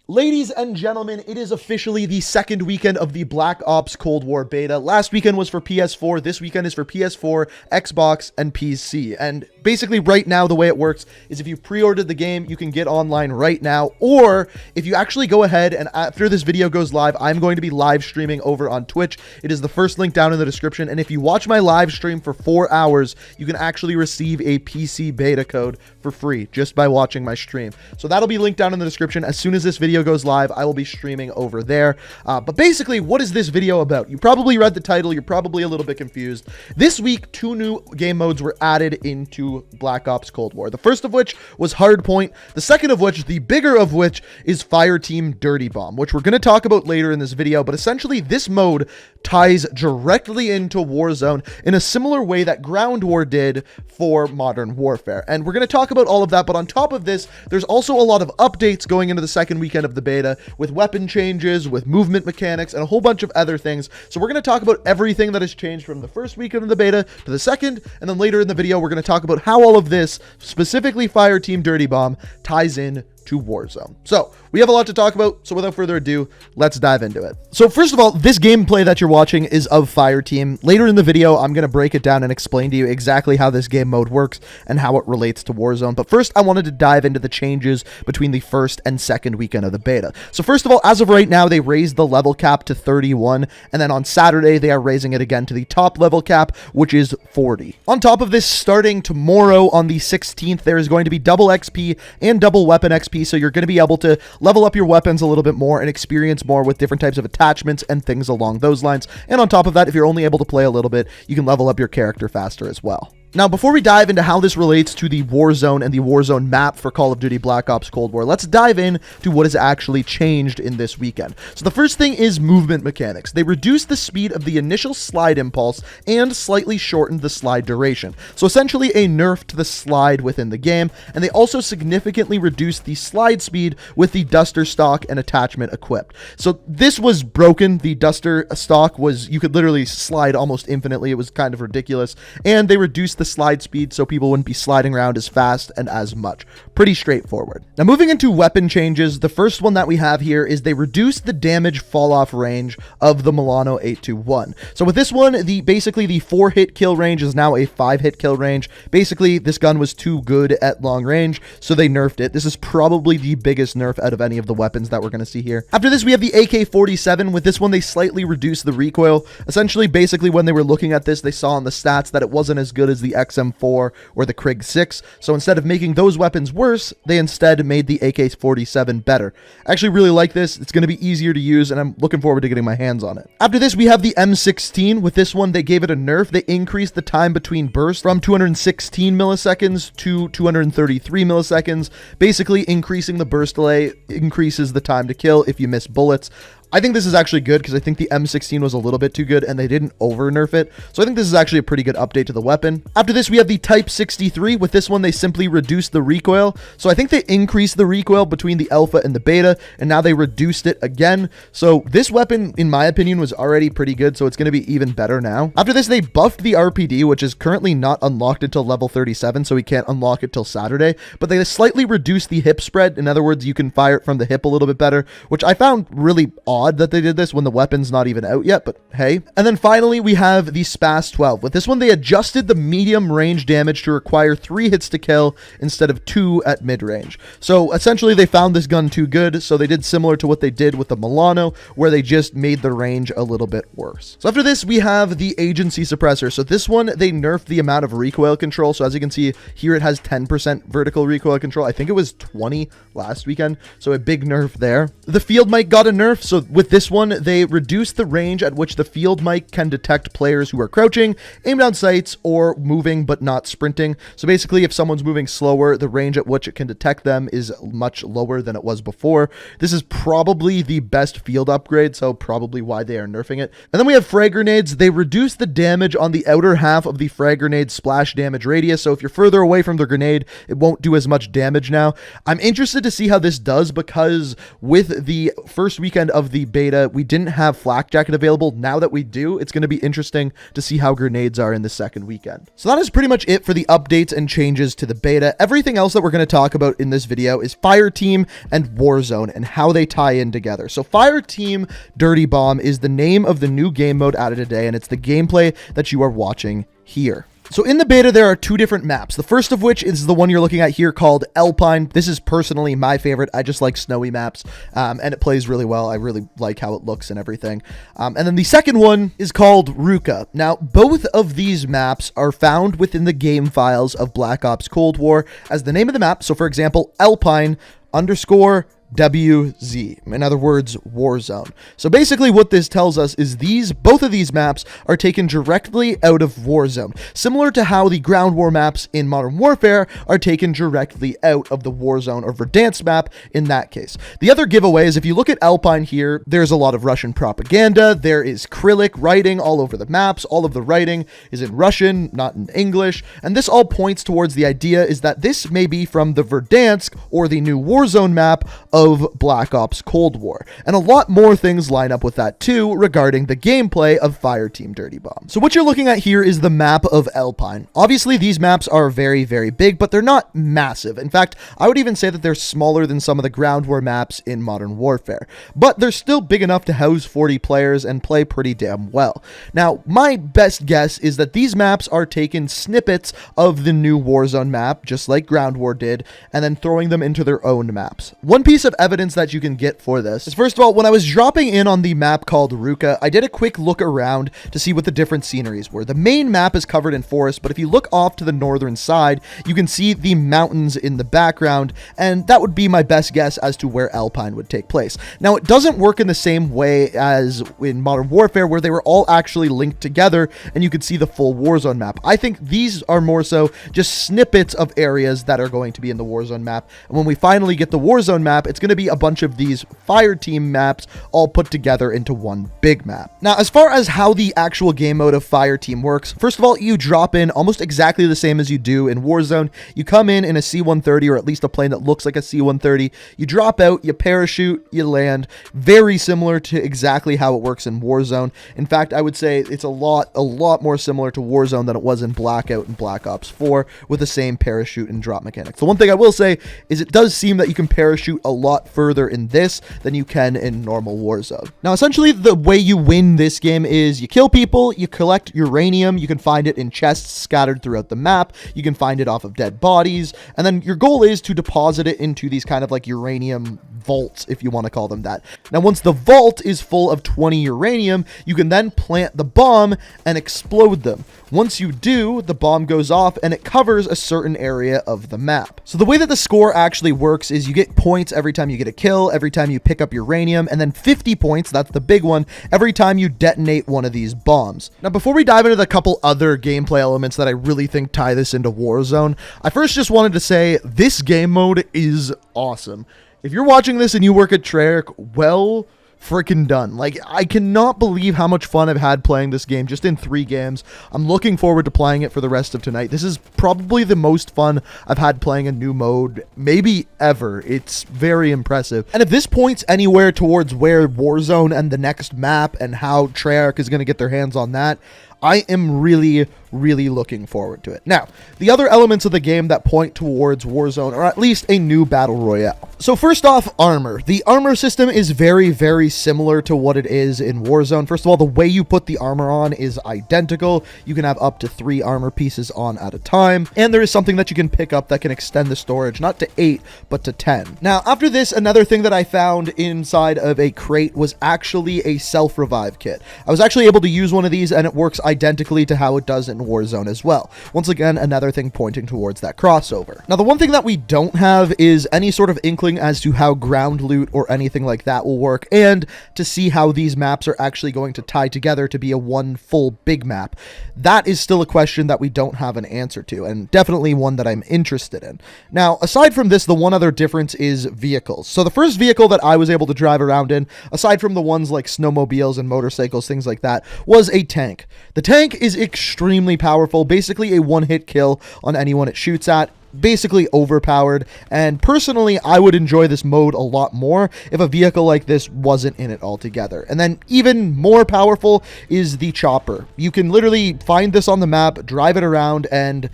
Ladies and gentlemen, it is officially the second weekend of the Black Ops Cold War beta. Last weekend was for PS4. This weekend is for PS4, Xbox, and PC. And basically right now, the way it works is if you pre-ordered the game, you can get online right now. Or if you actually go ahead and after this video goes live, I'm going to be live streaming over on Twitch. It is the first link down in the description. And if you watch my live stream for 4 hours, you can actually receive a PC beta code for free just by watching my stream. So that'll be linked down in the description. As soon as this video goes live, I will be streaming over there. But basically, what is this video about? You probably read the title. You're probably a little bit confused. This week, 2 new game modes were added into Black Ops Cold War. The first of which was Hardpoint. The second of which, the bigger of which, is Fireteam Dirty Bomb, which we're going to talk about later in this video. But essentially, this mode ties directly into Warzone in a similar way that Ground War did for Modern Warfare. And we're going to talk about all of that. But on top of this, there's also a lot of updates going into the second weekend of the beta, with weapon changes, with movement mechanics, and a whole bunch of other things. So we're going to talk about everything that has changed from the first weekend of the beta to the second, and then later in the video, we're going to talk about how all of this, specifically Fireteam Dirty Bomb, ties in to Warzone. So we have a lot to talk about, so without further ado, let's dive into it. So first of all, this gameplay that you're watching is of Fireteam. Later in the video, I'm going to break it down and explain to you exactly how this game mode works and how it relates to Warzone. But first, I wanted to dive into the changes between the first and second weekend of the beta. So first of all, as of right now, they raised the level cap to 31, and then on Saturday, they are raising it again to the top level cap, which is 40. On top of this, starting tomorrow on the 16th, there is going to be double XP and double weapon XP, so you're going to be able to level up your weapons a little bit more and experience more with different types of attachments and things along those lines. And on top of that, if you're only able to play a little bit, you can level up your character faster as well. Now, before we dive into how this relates to the Warzone and the Warzone map for Call of Duty Black Ops Cold War, let's dive in to what has actually changed in this weekend. So the first thing is movement mechanics. They reduced the speed of the initial slide impulse and slightly shortened the slide duration. So essentially a nerf to the slide within the game, and they also significantly reduced the slide speed with the Duster stock and attachment equipped. So this was broken. The Duster stock was, you could literally slide almost infinitely. It was kind of ridiculous, and they reduced the slide speed so people wouldn't be sliding around as fast and as much. Pretty straightforward. Now moving into weapon changes, the first one that we have here is they reduced the damage fall off range of the Milano 821. So with this one, basically the 4-hit kill range is now a 5-hit kill range. Basically, this gun was too good at long range, so they nerfed it. This is probably the biggest nerf out of any of the weapons that we're going to see here. After this, we have the AK-47. With this one, they slightly reduced the recoil. Essentially, basically, when they were looking at this, they saw on the stats that it wasn't as good as the XM4 or the Krig 6. So instead of making those weapons worse, they instead made the AK-47 better. I actually really like this. It's going to be easier to use, and I'm looking forward to getting my hands on it. After this, we have the M16. With this one, they gave it a nerf. They increased the time between bursts from 216 milliseconds to 233 milliseconds. Basically, increasing the burst delay increases the time to kill if you miss bullets. I think this is actually good because I think the M16 was a little bit too good and they didn't over nerf it. So I think this is actually a pretty good update to the weapon. After this, we have the Type 63. With this one, they simply reduced the recoil. So I think they increased the recoil between the alpha and the beta, and now they reduced it again. So this weapon, in my opinion, was already pretty good, so it's going to be even better now. After this, they buffed the RPD, which is currently not unlocked until level 37, so we can't unlock it till Saturday. But they slightly reduced the hip spread. In other words, you can fire it from the hip a little bit better, which I found really odd that they did this when the weapon's not even out yet, but hey. And then finally, we have the SPAS 12. With this one, they adjusted the medium range damage to require 3 hits to kill instead of 2 at mid-range. So essentially, they found this gun too good, so they did similar to what they did with the Milano, where they just made the range a little bit worse. So after this, we have the Agency Suppressor. So this one, they nerfed the amount of recoil control. So as you can see here, it has 10% vertical recoil control. I think it was 20 last weekend, so a big nerf there. The Field Mic got a nerf, so with this one, they reduced the range at which the field mic can detect players who are crouching, aim down sights, or moving but not sprinting. So basically, if someone's moving slower, the range at which it can detect them is much lower than it was before. This is probably the best field upgrade, so probably why they are nerfing it. And then we have frag grenades. They reduced the damage on the outer half of the frag grenade splash damage radius, so if you're further away from the grenade, it won't do as much damage now. I'm interested to see how this does, because with the first weekend of the beta, we didn't have flak jacket available. Now that we do, it's going to be interesting to see how grenades are in the second weekend. So that is pretty much it for the updates and changes to the beta. Everything else that we're going to talk about in this video is Fireteam and Warzone and how they tie in together. So Fireteam Dirty Bomb is the name of the new game mode added today, and it's the gameplay that you are watching here. So in the beta, there are two different maps. The first of which is the one you're looking at here called Alpine. This is personally my favorite. I just like snowy maps, and it plays really well. I really like how it looks and everything. And then the second one is called Ruka. Now, both of these maps are found within the game files of Black Ops Cold War as the name of the map. So for example, Alpine _ WZ, in other words, Warzone. So basically what this tells us is both of these maps are taken directly out of Warzone, similar to how the ground war maps in Modern Warfare are taken directly out of the Warzone or Verdansk map in that case. The other giveaway is if you look at Alpine here, there's a lot of Russian propaganda, there is Cyrillic writing all over the maps, all of the writing is in Russian, not in English, and this all points towards the idea is that this may be from the Verdansk or the new Warzone map of Black Ops Cold War. And a lot more things line up with that too regarding the gameplay of Fireteam Dirty Bomb. So what you're looking at here is the map of Alpine. Obviously these maps are very, very big, but they're not massive. In fact, I would even say that they're smaller than some of the ground war maps in Modern Warfare, but they're still big enough to house 40 players and play pretty damn well. Now, my best guess is that these maps are taking snippets of the new Warzone map, just like ground war did, and then throwing them into their own maps. One piece of evidence that you can get for this is, first of all, when I was dropping in on the map called Ruka, I did a quick look around to see what the different sceneries were. The main map is covered in forest, but if you look off to the northern side, you can see the mountains in the background, and that would be my best guess as to where Alpine would take place. Now, it doesn't work in the same way as in Modern Warfare, where they were all actually linked together, and you could see the full Warzone map. I think these are more so just snippets of areas that are going to be in the Warzone map, and when we finally get the Warzone map, it's going to be a bunch of these Fireteam maps all put together into one big map. Now, as far as how the actual game mode of Fireteam works, first of all, you drop in almost exactly the same as you do in Warzone. You come in a C-130, or at least a plane that looks like a C-130. You drop out, you parachute, you land. Very similar to exactly how it works in Warzone. In fact, I would say it's a lot more similar to Warzone than it was in Blackout and Black Ops 4 with the same parachute and drop mechanics. The one thing I will say is it does seem that you can parachute a lot further in this than you can in normal Warzone. Now, essentially, the way you win this game is you kill people, you collect uranium, you can find it in chests scattered throughout the map, you can find it off of dead bodies, and then your goal is to deposit it into these kind of like uranium vaults, if you want to call them that. Now, once the vault is full of 20 uranium, you can then plant the bomb and explode them. Once you do, the bomb goes off and it covers a certain area of the map. So the way that the score actually works is you get points every time you get a kill, every time you pick up uranium, and then 50 points, that's the big one, every time you detonate one of these bombs. Now, before we dive into the couple other gameplay elements that I really think tie this into Warzone, I first just wanted to say this game mode is awesome. If you're watching this and you work at Treyarch, well, freaking done. Like, I cannot believe how much fun I've had playing this game just in 3 games. I'm looking forward to playing it for the rest of tonight. This is probably the most fun I've had playing a new mode, maybe ever. It's very impressive. And if this points anywhere towards where Warzone and the next map and how Treyarch is going to get their hands on that, I am really looking forward to it. Now, the other elements of the game that point towards Warzone are at least a new battle royale. So first off, armor. The armor system is very similar to what it is in Warzone. First of all, the way you put the armor on is identical. You can have up to 3 armor pieces on at a time, and there is something that you can pick up that can extend the storage, not to 8, but to 10. Now, after this, another thing that I found inside of a crate was actually a self-revive kit. I was actually able to use one of these, and it works identically to how it does in Warzone as well. Once again, another thing pointing towards that crossover. Now, the one thing that we don't have is any sort of inkling as to how ground loot or anything like that will work, and to see how these maps are actually going to tie together to be a one full big map. That is still a question that we don't have an answer to, and definitely one that I'm interested in. Now, aside from this, the one other difference is vehicles. So the first vehicle that I was able to drive around in, aside from the ones like snowmobiles and motorcycles, things like that, was a tank. The tank is extremely powerful, basically a one-hit kill on anyone it shoots at. Basically overpowered, and personally I would enjoy this mode a lot more if a vehicle like this wasn't in it altogether. And then even more powerful is the chopper. You can literally find this on the map, drive it around, and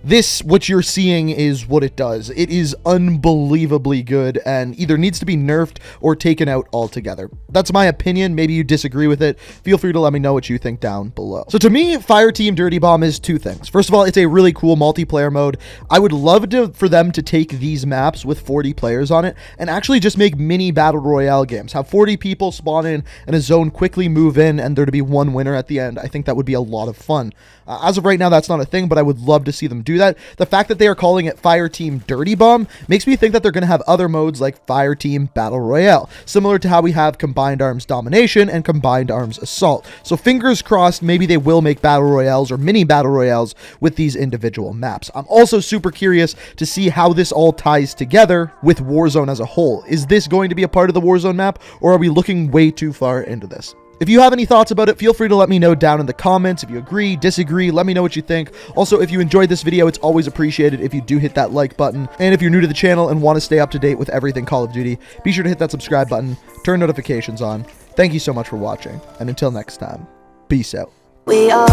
this, what you're seeing, is what it does. It is unbelievably good and either needs to be nerfed or taken out altogether. That's my opinion. Maybe you disagree with it. Feel free to let me know what you think down below. So to me, Fireteam Dirty Bomb is two things. First of all, it's a really cool multiplayer mode. I would love for them to take these maps with 40 players on it and actually just make mini battle royale games. Have 40 people spawn in a zone, quickly move in, and there to be one winner at the end. I think that would be a lot of fun. As of right now, that's not a thing, but I would love to see them do that. The fact that they are calling it Fireteam Dirty Bomb makes me think that they're going to have other modes like Fireteam Battle Royale, similar to how we have Combined Arms Domination and Combined Arms Assault. So fingers crossed, maybe they will make battle royales or mini battle royales with these individual maps. I'm also super curious to see how this all ties together with Warzone as a whole. Is this going to be a part of the Warzone map, or are we looking way too far into this? If you have any thoughts about it, feel free to let me know down in the comments. If you agree, disagree, let me know what you think. Also, if you enjoyed this video, it's always appreciated if you do hit that like button. And if you're new to the channel and want to stay up to date with everything Call of Duty, be sure to hit that subscribe button, turn notifications on. Thank you so much for watching, and until next time, peace out. We are